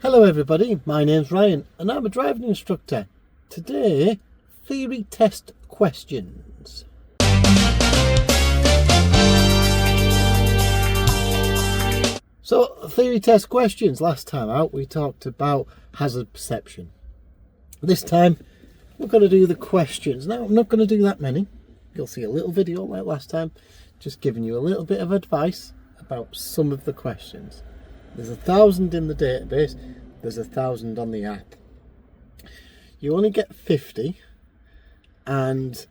Hello everybody, my name's Ryan and I'm a driving instructor. Today, theory test questions. So, theory test questions. Last time out we talked about hazard perception. This time we're going to do the questions. Now I'm not going to do that many. You'll see a little video like last time, just giving you a little bit of advice about some of the questions. There's 1,000 in the database, there's 1,000 on the app. You only get 50, and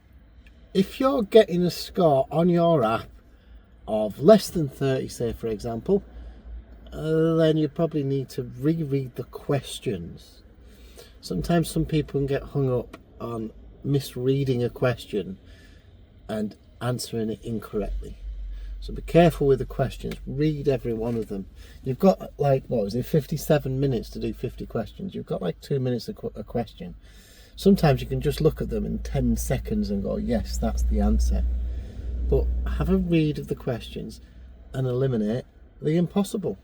if you're getting a score on your app of less than 30, say for example, then you probably need to reread the questions. Sometimes some people can get hung up on misreading a question and answering it incorrectly. So be careful with the questions. Read every one of them. You've got like, what was it, 57 minutes to do 50 questions. You've got like 2 minutes a question. Sometimes you can just look at them in 10 seconds and go, yes, that's the answer. But have a read of the questions and eliminate the impossible.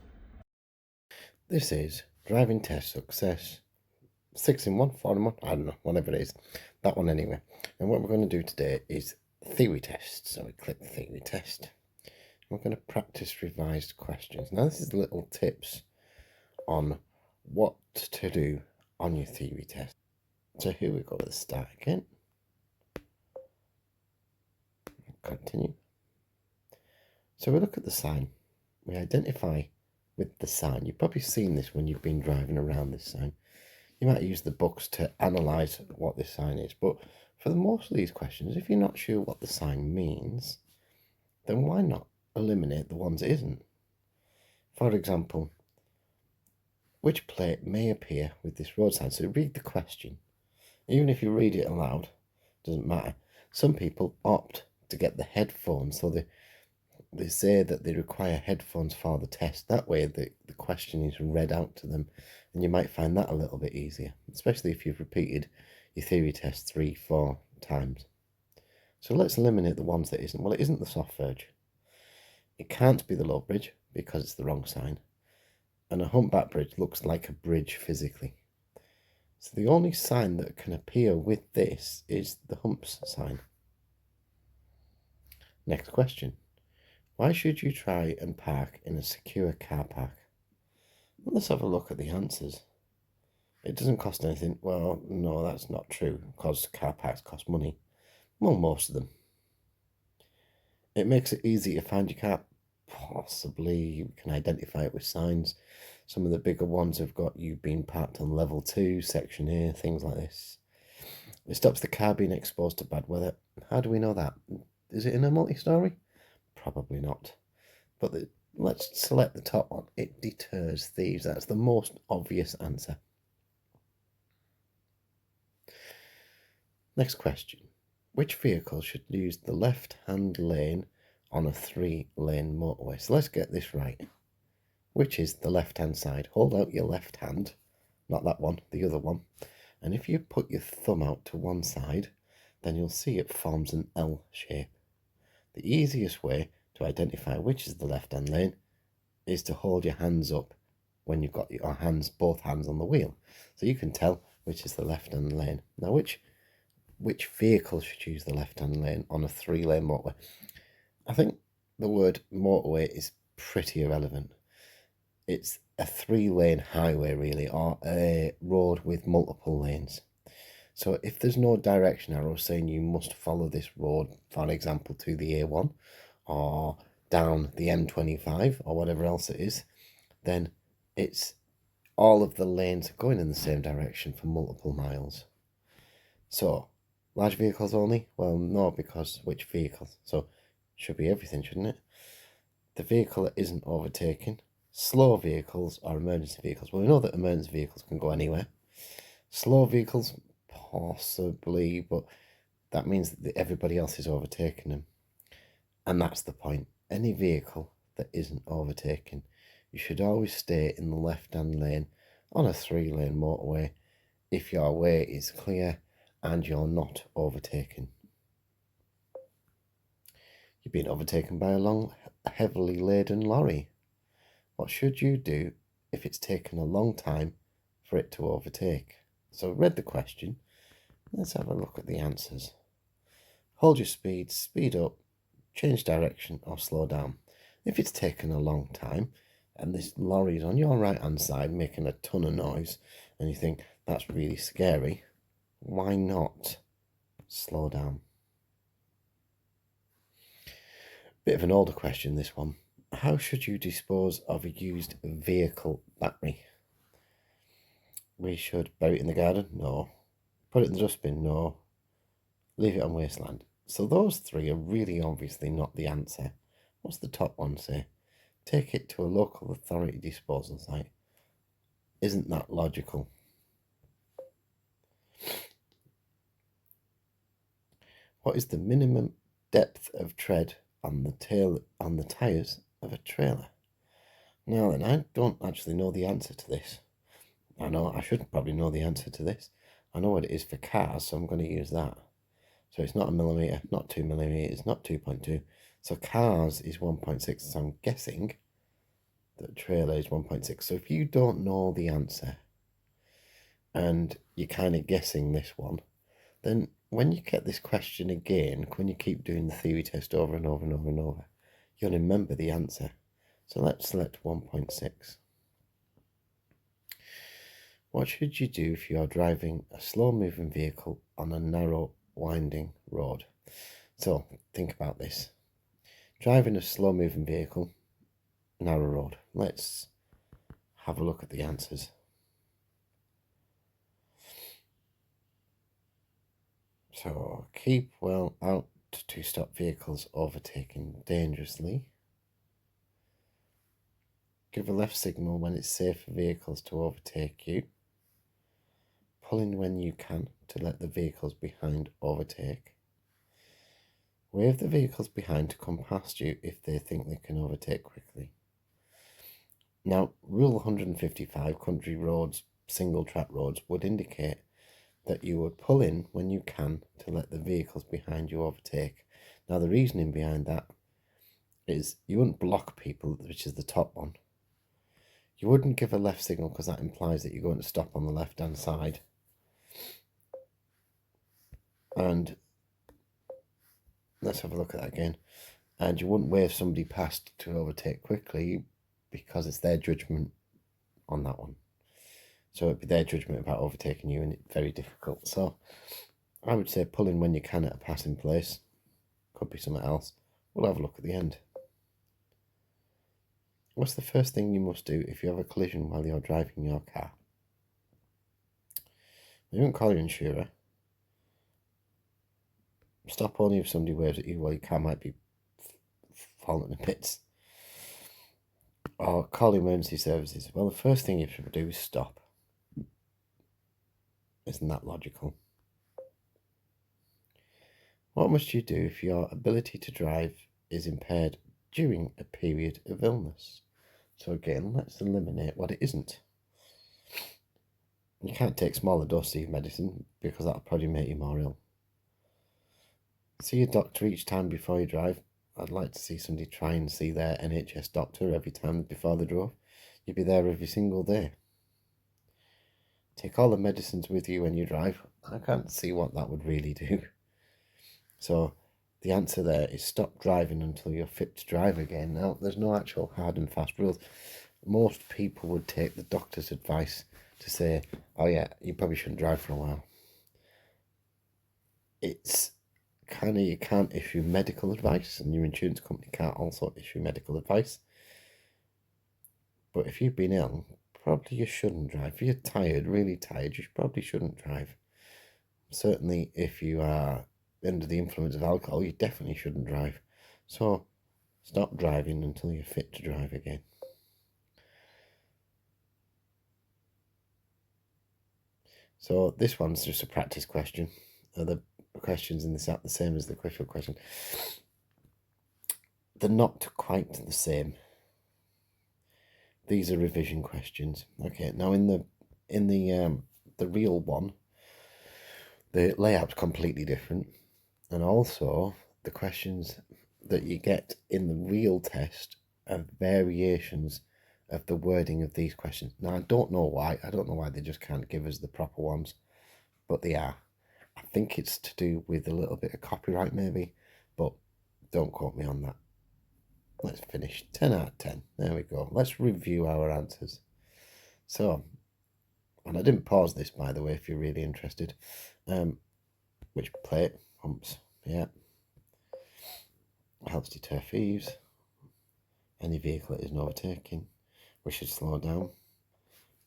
This is driving test success 6-in-1, 4-in-1, I don't know, whatever it is. That one anyway. And what we're going to do today is theory test. So we click theory test. We're going to practice revised questions. Now this is little tips on what to do on your theory test. So here we go, let's start again. Continue. So we look at the sign. We identify with the sign. You've probably seen this when you've been driving around this sign. You might use the books to analyse what this sign is, but for the most of these questions, if you're not sure what the sign means, then why not eliminate the ones it isn't? For example, which plate may appear with this road sign? So read the question. Even if you read it aloud, doesn't matter. Some people opt to get the headphones, so they say that they require headphones for the test. That way the question is read out to them, and you might find that a little bit easier, especially if you've repeated your theory test 3-4 times. So let's eliminate the ones that isn't. Well, it isn't the soft verge. It can't be the low bridge because it's the wrong sign. And a humpback bridge looks like a bridge physically. So the only sign that can appear with this is the humps sign. Next question. Why should you try and park in a secure car park? Well, let's have a look at the answers. It doesn't cost anything. Well, no, that's not true, because car parks cost money. Well, most of them. It makes it easy to find your car. Possibly you can identify it with signs. Some of the bigger ones have got you being parked on level 2, section A, things like this. It stops the car being exposed to bad weather. How do we know that? Is it in a multi-story? Probably not. But let's select the top one. It deters thieves. That's the most obvious answer. Next question. Which vehicle should use the left-hand lane on a 3-lane motorway? So let's get this right. Which is the left-hand side? Hold out your left hand, not that one, the other one. And if you put your thumb out to one side, then you'll see it forms an L shape. The easiest way to identify which is the left-hand lane is to hold your hands up when you've got your hands, both hands on the wheel. So you can tell which is the left-hand lane. Now, which vehicle should use the left-hand lane on a 3-lane motorway? I think the word motorway is pretty irrelevant. It's a 3-lane highway, really, or a road with multiple lanes. So if there's no direction arrow saying you must follow this road, for example, to the A1 or down the M25 or whatever else it is, then it's all of the lanes are going in the same direction for multiple miles. So large vehicles only? Well, no, because which vehicles? So should be everything, shouldn't it? The vehicle that isn't overtaken. Slow vehicles or emergency vehicles. Well, we know that emergency vehicles can go anywhere. Slow vehicles, possibly, but that means that everybody else is overtaking them. And that's the point. Any vehicle that isn't overtaken, you should always stay in the left-hand lane on a 3-lane motorway if your way is clear and you're not overtaken. You've been overtaken by a long, heavily laden lorry. What should you do if it's taken a long time for it to overtake. So read the question. Let's have a look at the answers. Hold your speed, speed up, change direction or slow down. If it's taken a long time and this lorry is on your right hand side making a ton of noise and you think that's really scary, why not slow down? Bit of an older question, this one. How should you dispose of a used vehicle battery? We should bury it in the garden? No. Put it in the dustbin? No. Leave it on wasteland? So those three are really obviously not the answer. What's the top one say? Take it to a local authority disposal site. Isn't that logical? What is the minimum depth of tread on the tyres of a trailer? Now then, I don't actually know the answer to this. I should probably know the answer to this. I know what it is for cars, so I'm going to use that. So it's not a millimetre, not 2 millimetres, not 2.2. So cars is 1.6, so I'm guessing that trailer is 1.6. So if you don't know the answer and you're kind of guessing this one, then when you get this question again, when you keep doing the theory test over and over and over and over, you'll remember the answer. So let's select 1.6. What should you do if you are driving a slow-moving vehicle on a narrow, winding road? So think about this. Driving a slow-moving vehicle, narrow road. Let's have a look at the answers. So keep well out to stop vehicles overtaking dangerously. Give a left signal when it's safe for vehicles to overtake you. Pull in when you can to let the vehicles behind overtake. Wave the vehicles behind to come past you if they think they can overtake quickly. Now, Rule 155, country roads, single track roads, would indicate that you would pull in when you can to let the vehicles behind you overtake. Now, the reasoning behind that is you wouldn't block people, which is the top one. You wouldn't give a left signal because that implies that you're going to stop on the left-hand side. And let's have a look at that again. And you wouldn't wave somebody past to overtake quickly because it's their judgment on that one. So it'd be their judgment about overtaking you, and it's very difficult. So I would say pull in when you can at a passing place. Could be something else. We'll have a look at the end. What's the first thing you must do if you have a collision while you're driving your car? You won't call your insurer. Stop only if somebody waves at you while your car might be falling to bits. Or call emergency services. Well, the first thing you should do is stop. Isn't that logical? What must you do if your ability to drive is impaired during a period of illness? So again, let's eliminate what it isn't. You can't take smaller doses of medicine because that'll probably make you more ill. See a doctor each time before you drive. I'd like to see somebody try and see their NHS doctor every time before they drove. You'd be there every single day. Take all the medicines with you when you drive. I can't see what that would really do. So the answer there is stop driving until you're fit to drive again. Now, there's no actual hard and fast rules. Most people would take the doctor's advice to say, oh yeah, you probably shouldn't drive for a while. It's kind of, you can't issue medical advice, and your insurance company can't also issue medical advice. But if you've been ill, probably you shouldn't drive. If you're tired, really tired, you probably shouldn't drive. Certainly if you are under the influence of alcohol, you definitely shouldn't drive. So stop driving until you're fit to drive again. So this one's just a practice question. Are the questions in this app the same as the Quizlet question? They're not quite the same. These are revision questions. Okay, now in the real one, the layout's completely different, and also the questions that you get in the real test are variations of the wording of these questions. Now, I don't know why. I don't know why they just can't give us the proper ones, but they are. I think it's to do with a little bit of copyright maybe, but don't quote me on that. Let's finish. 10 out of 10. There we go. Let's review our answers. So, and I didn't pause this, by the way, if you're really interested. Which plate? Humps. Yeah. Helps deter thieves. Any vehicle that isn't overtaking. We should slow down.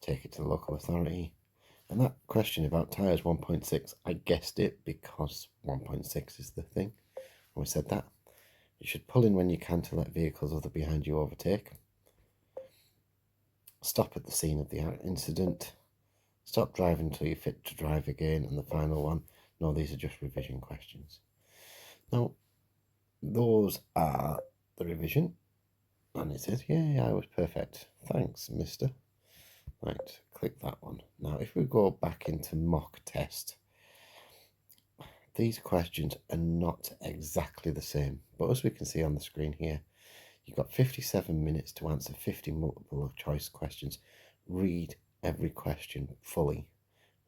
Take it to the local authority. And that question about tyres 1.6, I guessed it because 1.6 is the thing. And we said that. You should pull in when you can to let vehicles other behind you overtake. Stop at the scene of the incident. Stop driving until you're fit to drive again. And the final one, no, these are just revision questions. Now, those are the revision. And it says, yeah, I was perfect. Thanks, mister. Right, click that one. Now, if we go back into mock test, these questions are not exactly the same, but as we can see on the screen here, you've got 57 minutes to answer 50 multiple choice questions. Read every question fully.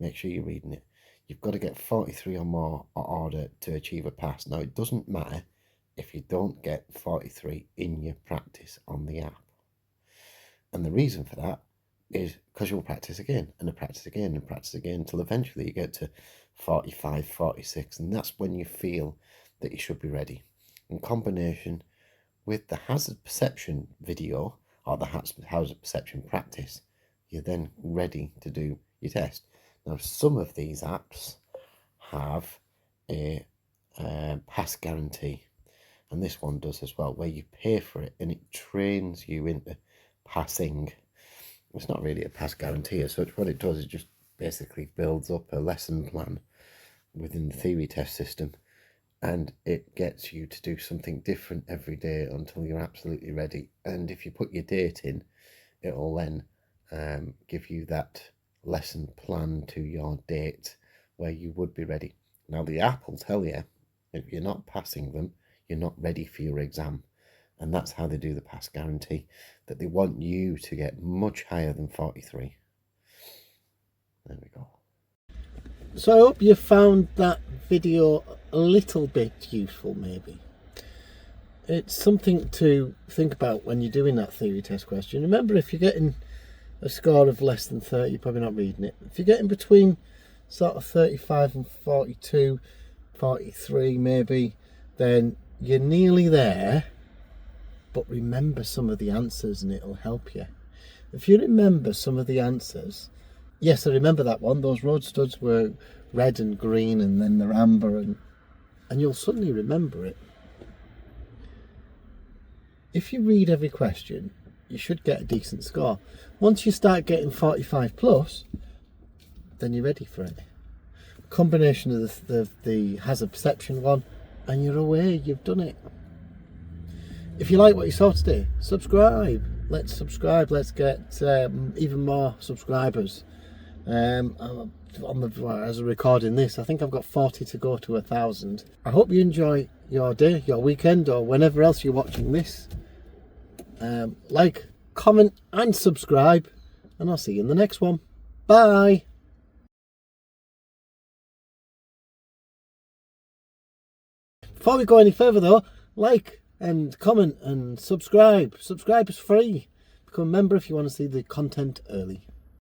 Make sure you're reading it. You've got to get 43 or more in order to achieve a pass. Now, it doesn't matter if you don't get 43 in your practice on the app. And the reason for that is because you'll practice again and practice again and practice again until eventually you get to 45, 46, and that's when you feel that you should be ready. In combination with the hazard perception video or the hazard perception practice, you're then ready to do your test. Now, some of these apps have a pass guarantee, and this one does as well, where you pay for it and it trains you into passing. It's not really a pass guarantee as such. What it does is just basically builds up a lesson plan within the theory test system, and it gets you to do something different every day until you're absolutely ready. And if you put your date in, it'll then give you that lesson plan to your date where you would be ready. Now, the app will tell you if you're not passing them, you're not ready for your exam. And that's how they do the pass guarantee, that they want you to get much higher than 43. There we go. So I hope you found that video a little bit useful, maybe. It's something to think about when you're doing that theory test question. Remember, if you're getting a score of less than 30, you're probably not reading it. If you're getting between sort of 35 and 42, 43 maybe, then you're nearly there. But remember some of the answers and it'll help you. If you remember some of the answers, yes, I remember that one. Those road studs were red and green and then they're amber, and you'll suddenly remember it. If you read every question, you should get a decent score. Once you start getting 45 plus, then you're ready for it. Combination of the hazard perception one, and you're away, you've done it. If you like what you saw today, subscribe. Let's subscribe. Let's get even more subscribers. As I'm recording this, I think I've got 40 to go to 1,000. I hope you enjoy your day, your weekend, or whenever else you're watching this. Like, comment, and subscribe, and I'll see you in the next one. Bye. Before we go any further, though, like and comment and subscribe. Subscribe is free. Become a member if you want to see the content early.